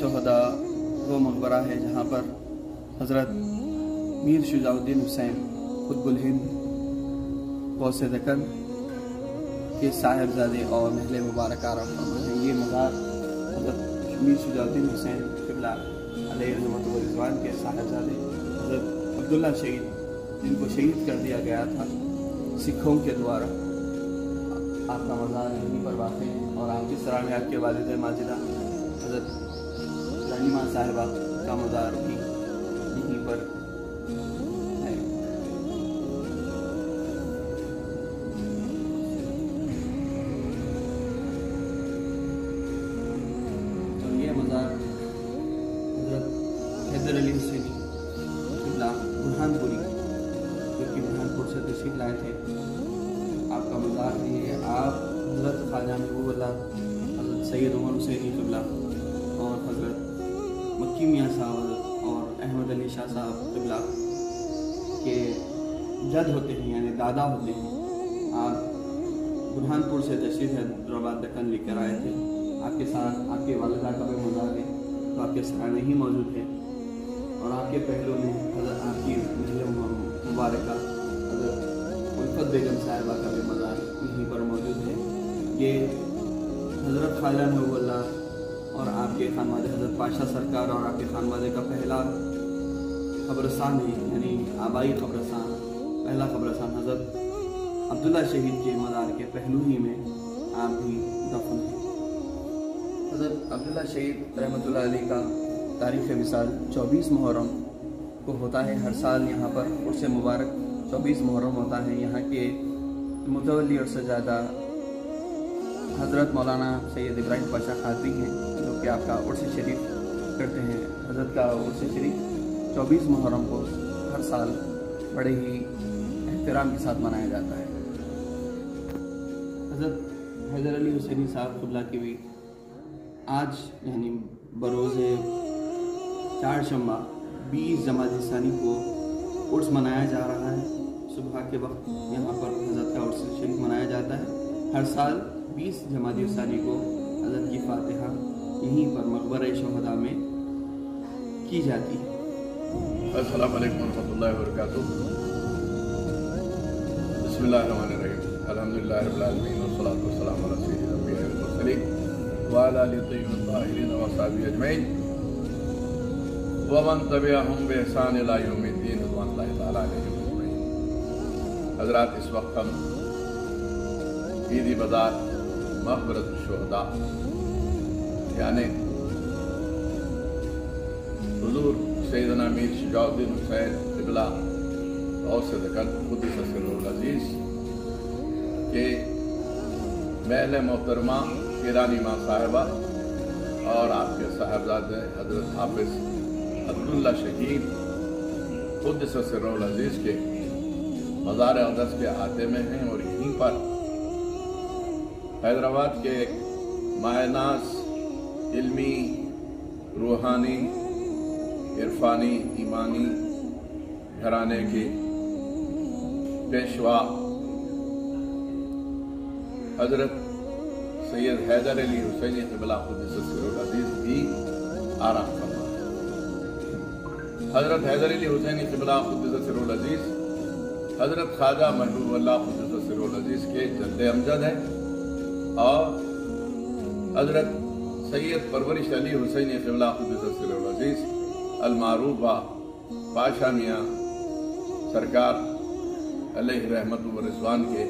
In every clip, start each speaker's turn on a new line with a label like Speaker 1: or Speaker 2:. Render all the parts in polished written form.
Speaker 1: शहदा वो मकबरा है जहाँ पर हज़रत मीर शुजाउद्दीन हुसैन कुतुबुल हिंद गौसे दक्कन के साहिबजादे और महल मुबारक आराम फरमा है। ये मज़ार हज़रत मीर शुजाउद्दीन हुसैन क़िबला अलैहि रहमत व रिज़वान के साहिबजादे हज़रत अब्दुल्ला शहीद, जिनको शहीद कर दिया गया था सिखों के द्वारा, आपका मज़ार यहीं पर वाक़ है। और आप जिस तरह में आपके वालिद माजिदा हज़रत रहीमा साहिबा का मज़ार भी यहीं पर है। तो ये मज़ार हज़रत हैदर अली हुसैनी क़िबला बुरहानपुरी, जो कि बुरहानपुर से तशरीफ़ लाए थे, आपका मज़ार भी है। आप हज़रत ख्वाजा महबूबुल्लाह हज़रत सैयद उमर हुसैनी क़िबला और हज़रत मक्की मियाँ साहब और अहमद अली शाह साहब क़िबला के जद होते हैं, यानी दादा होते हैं। आप बुरहानपुर से तशरीफ़ हैदराबाद दक्कन लेकर आए थे। आपके साथ आपके वालिदा का भी मज़ार है, तो आपके सामने ही मौजूद है। और आपके पहलू में हज़रत आपकी मुबारक हज़रत उल्फत बेगम साहिबा का भी मज़ार यहीं पर मौजूद है। ये हज़रत ख्वाजा महबूबुल्लाह और आपके खानवादे हज़रत पाशा सरकार और आपके खानवादे का पहला क़ब्रस्तान है, यानी आबाई क़ब्रस्तान, पहला क़ब्रस्तान हज़रत अब्दुल्ला शहीद के मज़ार के पहलू ही में आप भी दफन हैं। हज़रत अब्दुल्ला शहीद रहमतुल्लाह अलैह का तारीख़ विसाल 24 मुहर्रम को होता है। हर साल यहाँ पर उर्स मुबारक 24 मुहर्रम होता है। यहाँ के मुतवल्ली और सजादा हज़रत मौलाना सैयद इब्राहिम पाशा खादरी हैं, जो कि आपका उर्स शरीफ करते हैं। हज़रत का उर्स शरीफ 24 मुहर्रम को हर साल बड़े ही एहतराम के साथ मनाया जाता है। हज़रत हैदर अली हुसैनी साहब क़िबला की भी आज यानी बरोज़ चारशंबा 20 जमादी सानी को उर्स मनाया जा रहा है। सुबह के वक्त यहाँ पर हज़रत का उर्स शरीफ मनाया जाता है। हर साल 20 जमादी सानी को हज़रत की फातिहा यहीं पर मकबरा शहदा में की जाती है।
Speaker 2: अस्सलामु अलैकुम रहमतुल्लाहि व बरकातुहू। बिस्मिल्लाहिर्रहमानिर्रहीम। अल्हम्दुलिल्लाहि रब्बिल आलमीन वस्सलातु वस्सलामु अला सय्यिदिल अंबिया'i वल मुरसलीन व अला आलिहि तय्यिबीन ताहिरीन व असहाबिही अजमईन व मन तबिअहुम बि इहसान इला यौमिद्दीन रज़वानुल्लाहि तआला अलैहिम अजमईन। हज़रात, इस वक्त हम ईदी बाज़ार मक़बरत शुहदा यानी हुज़ूर सैयदना मीर शुजाउद्दीन हुसैन क़िबला गौसे दक्कन क़ुद्दस सिर्रुल अज़ीज़ के महल मोहतरमा ईरानी माँ साहिबा और आपके साहिबजादे हज़रत हाफ़िज़ अब्दुल्ला शहीद क़ुद्दस सिर्रुल अज़ीज़ के मज़ार अक़दस के आते में हैं। और यहीं पर हैदराबाद के मायनास इल्मी, रूहानी, इरफानी, ईमानी घराने के पेशवा हज़रत सैयद हैदर अली हुसैनी क़िबला क़ुद्दस सिर्रुल अज़ीज़ भी आराम फरमा है। हज़रत हैदर अली हुसैनी क़िबला क़ुद्दस सिर्रुल अज़ीज़ हज़रत ख्वाजा महबूबुल्लाह क़ुद्दस सिर्रुल अज़ीज़ के जद्द अमजद है और हज़रत सैयद परवरिश अली हुसैनी क़िबला क़ुद्दस सिर्रुल अज़ीज़ अल-मारूफ़ा पाशा मियाँ सरकार अलैहि रहमत व रिज़वान के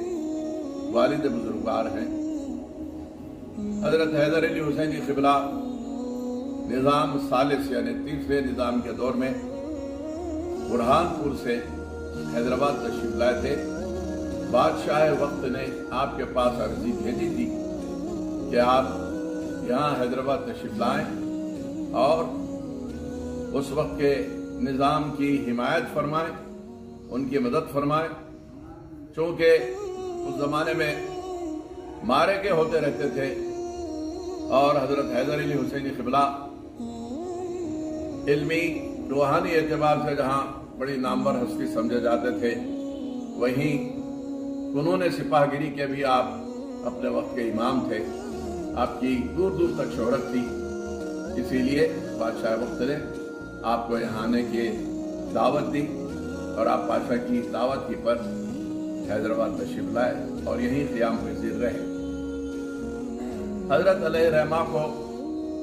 Speaker 2: वालिद बुजुर्गवार हैं। हज़रत हैदर अली हुसैनी क़िबला निज़ाम सालिस यानी तीसरे निज़ाम के दौर में बुरहानपुर से हैदराबाद तशरीफ़ लाए थे। बादशाह वक्त ने आपके पास अर्जी भेजी थी कि आप यहाँ हैदराबाद तशरीफ़ लाएं और उस वक्त के निज़ाम की हिमायत फरमाएं, उनकी मदद फरमाएं। चूँकि उस ज़माने में मारे के होते रहते थे और हज़रत हैदर अली हुसैनी क़िबला इल्मी रूहानी एतबार से जहाँ बड़ी नामवर हस्ती समझे जाते थे, वहीं फ़नून सिपाहगिरी के भी आप अपने वक्त के इमाम थे। आपकी दूर दूर तक शोहरत थी। इसीलिए बादशाह वक्त ने आपको यहाँ आने की दावत दी और आप बादशाह की दावत की पर हैदराबाद तशरीफ लाए और यहीं क़याम पज़ीर रहे। हजरत अलैहि रहमा को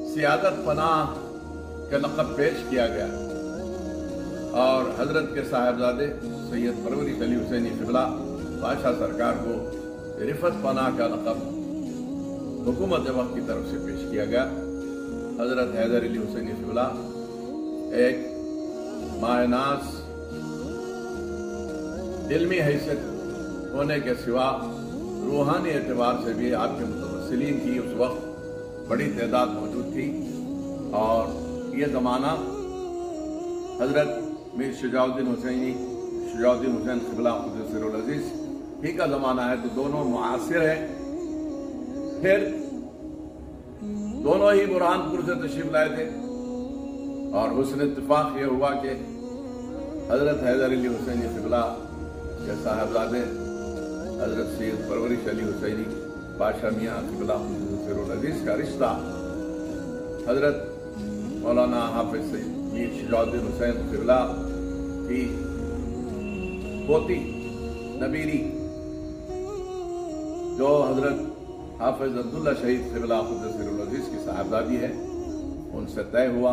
Speaker 2: सियादत पनाह का लक़ब पेश किया गया और हजरत के साहबजादे सैयद परवरिश अली हुसैनी क़िबला बादशाह सरकार को रिफत पनाह का लक़ब हुकूमत वक्त की तरफ से पेश किया गया। हजरत हैदर अली हुसैनी क़िबला एक मायनास इल्मी हैसियत होने के सिवा रूहानी एतबार से भी आपके मुतवस्सिलीन की उस वक्त बड़ी तादाद मौजूद थी और ये ज़माना हजरत मीर शुजाउद्दीन हुसैन क़िबला क़ुद्दुस अज़ीज़ ही का ज़माना है, तो दोनों मुआसिर हैं। फिर दोनों ही बुरहानपुर से तशरीफ लाए थे और हुस्न इत्तिफाक ये हुआ कि हजरत हैदर अली हुसैनी क़िबला के साहबजादे हजरत सैयद परवरिश अली हुसैनी बादशाह मियाँ क़िबला क़ुद्दुस अज़ीज़ का रिश्ता हजरत मौलाना हाफिज़ मीर शुजाउद्दीन हुसैन क़िबला की पोती नबीरी जो हजरत हाफिज़ अब्दुल्ला शहीद क़िबला क़ुद्दुस अज़ीज़ की साहबजादी है, उनसे तय हुआ।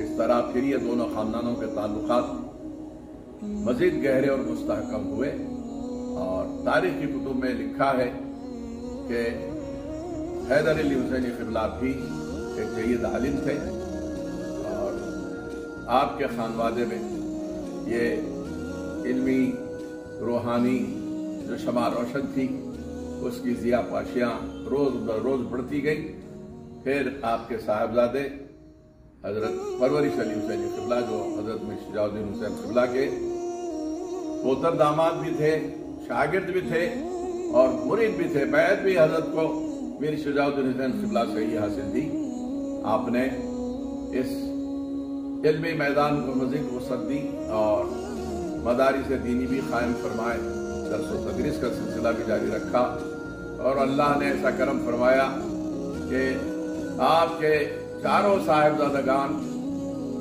Speaker 2: इस तरह फिर ये दोनों ख़ानदानों के ताल्लुकात मज़ीद गहरे और मुस्तहकम हुए और तारीख़ की कुतुब में लिखा है कि हैदर अली हुसैनी क़िबला भी एक जय्यद आलिम थे और आपके खानवादे में ये इल्मी रूहानी जो शमा रोशन थी उसकी ज़िया पाशियाँ रोज़ ब रोज़ बढ़ती गई। फिर आपके साहबजादे हजरत परवरिश अली हुसैनी क़िबला जो हजरत मीर शुजाउद्दीन हुसैन क़िबला के पोतर दामाद भी थे, शागिर्द भी थे और मुरीद भी थे। बैत भी हजरत को मीर शुजाउद्दीन हुसैन क़िबला से ही हासिल थी। आपने इस इल्मी मैदान को मज़ीद वसअत दी और मदारिस दीनी भी कायम फरमाए, दर्स व तदरीस का सिलसिला भी जारी रखा और अल्लाह ने ऐसा करम फरमाया कि आपके चारों साहिबजादगान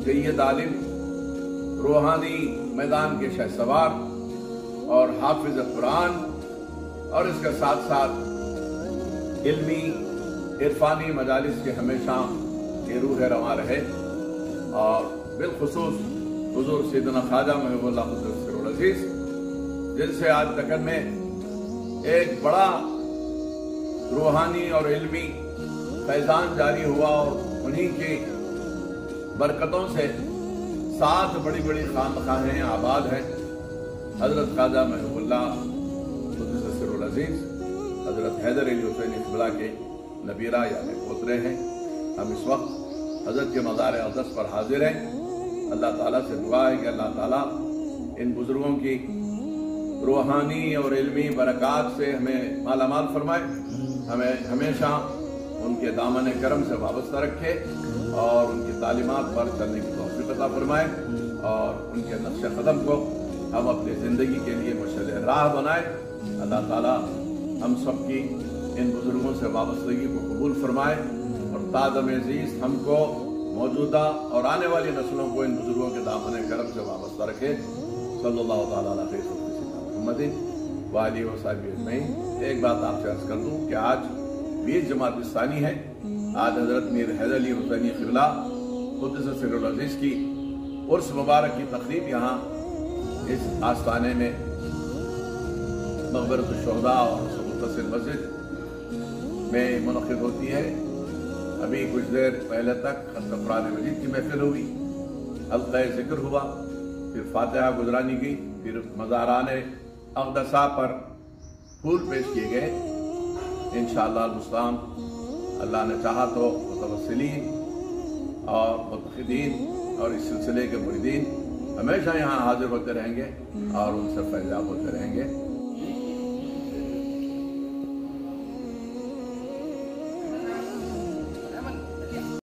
Speaker 2: जय्यद आलिम, रूहानी मैदान के शहसवार और हाफिज कुरान और इसके साथ साथ इल्मी इरफानी मजालिस के हमेशा ये रूह रवां रहे और बिलखुसूस हुजूर सैयदना ख्वाजा महबूबुल्लाह क़ुद्दुस अज़ीज़ जिनसे आज तक में एक बड़ा रूहानी और इल्मी फैजान जारी हुआ और उन्हीं की बरकतों से 7 बड़ी बड़ी खानखाहें आबाद हैं। हजरत ख्वाजा महबूबुल्लाह क़ुद्दुस अज़ीज़ हजरत हैदर अली हुसैनी क़िबला के नबीरा यानी पोतरे हैं। हम इस वक्त हजरत के मज़ार अक़दस पर हाजिर हैं। अल्लाह ताला से दुआ है कि अल्लाह ताला इन बुजुर्गों की रूहानी और इल्मी बरक़ात से हमें मालामाल फरमाए, हमें हमेशा उनके दामन करम से वाबस्ता रखे और उनकी तालीमात पर चलने की तौफ़ीक़ अता फरमाए और उनके नक्श कदम को हम अपनी ज़िंदगी के लिए मुशअल राह बनाए। अल्लाह ताला हम सब की इन बुजुर्गों से वाबस्तगी को कबूल फरमाए और तादम अज़ीज़ हमको मौजूदा और आने वाली नस्लों को इन बुजुर्गों के दामन करम से वाबस्ता रखे। सल्लल्लाहु तआला अलैहि वसल्लम। एक बात आपसे अर्ज़ कर दूं कि आज 20 जमात इस्लामी है। आज हजरत मीर हैदर अली हुसैनी क़िबला क़ुद्दुस अज़ीज़ की उर्स मुबारक की तक़रीब यहाँ इस आस्थाने में मक़बरत शुहदा और मुत्तसिल मस्जिद में मुनक़िद होती है। अभी कुछ देर पहले तक ख़त्म कुरान मजीद की महफिल हुई, हल्क़े ज़िक्र हुआ, फिर फातिहा गुज़रानी की, फिर मज़ाराने अक़दसा पर फूल पेश किए गए। इंशाअल्लाह मुस्तान अल्लाह ने चाहा तो मुतवस्सिलीन और मुतक़िदीन और इस सिलसिले के मुरीदीन हमेशा यहाँ हाजिर होते रहेंगे और उनसे फैज़याब होते रहेंगे।